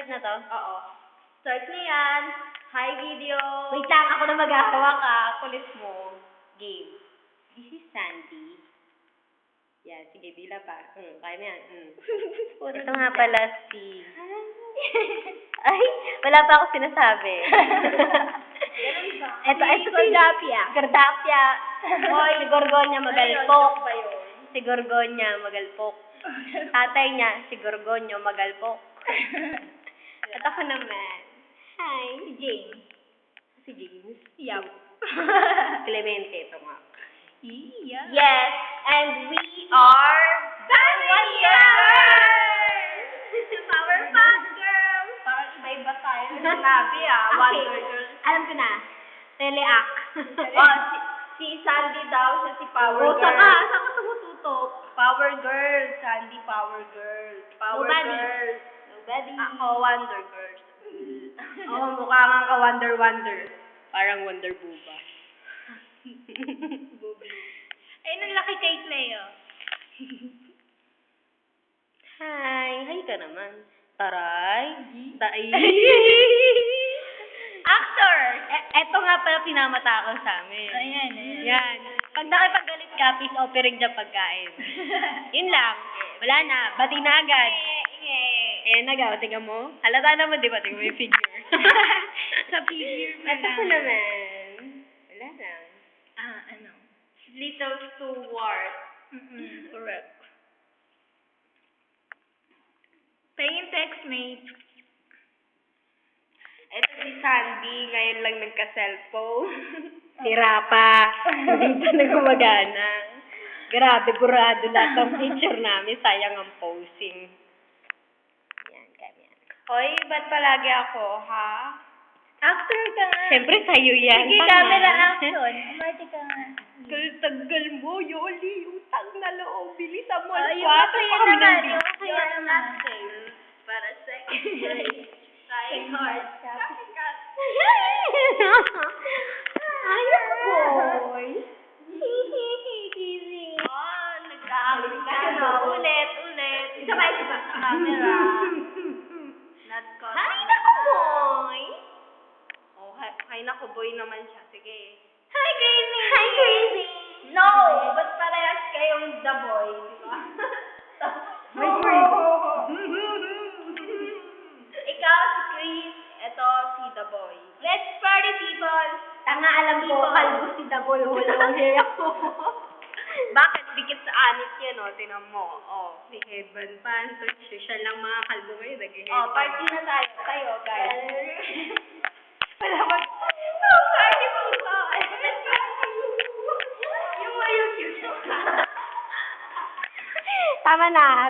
Start na to? Oo. Start na yan. Hi, video. Wait lang, ako na mag-ahawa ka. Kulit mo. Game. This is Sandy. Yan, sige, bila pa. Kaya na yan. Ito nga pala si... Ay, wala pa ako sinasabi. Ganun ba? Ito si Gordapia. Gordapia. Hoy, si Gorgonya Magalpok. Ano ba yun? Si Gorgonya Magalpok. Tatay niya, si Gorgonyo Magalpok. At ako naman. Hi. Si James. Si James. Yup. Clemente, ito nga. Yeah. Yes, and we are... Powerpuff Girls! Parang iba-iba tayo. Sinabi Wonder Girls. Alam ko na. Teleact. Si Sandy daw, siya si Power Girl. Saan ka tumututok? Power Girl. Sandy Power Girl. Power Nobody. Girls. Nobody. Ako, Wonder Girls. Oo, mukha nga ka Wonder. Parang Wonder Booba. Ayun ang laki kay Cleo. Hi. Hi ka naman. Taray. Tay. Actor! Eto nga pala pinamata ko sa amin. Ayan. Yan. Pag nakipaggalit ka, peace offering dyan pagkain. Yun lang. Wala na. Bati na agad. Ayan na ga. Tingnan mo. Halata naman, di ba? Tingnan mo yung figure. Sa figure pa Ito ko naman. Wala lang. Ano? Little Stewart. Correct. Paying textmate. Ito si Sandy. Ngayon lang nagka-cellphone. Sira pa. Hindi pa na gumagana. Grabe, burado lahat ng picture namin. Sayang ang posing. Yan, ganyan. Hoy, ba't palagi ako, ha? Actor ka nga. Siyempre sa'yo yan. Sige, tanga. camera action. Umarte ka nga. Tagal mo, Yoli. Utang na loob. Bilisan mo. Yung kaya naman. Yung kaya naman. Para sa Trying hard. Ay, boy. Easy. Nag-aamin ka na. Ulit. Sabay sa camera. Not caught. Ay, naku, boy. Oh, hay naku, boy naman siya. Sige. Hi, Crazy. Hi, Crazy. No! Ba't parehas kayong the boy, di ba? Hi, Crazy. Ikaw si Chris, ito si the boy. Let's party, people! Tanga, alam ko, kalbo si Daboy. Hulong ako. Bakit? Dikit sa anit yan, o. Tinan mo. Si Headband Pan. Social lang mga kalbo ngayon. Oh, party na tayo. Kayo, guys. Wala mag... Party po ba? Yung may YouTube. Tama na.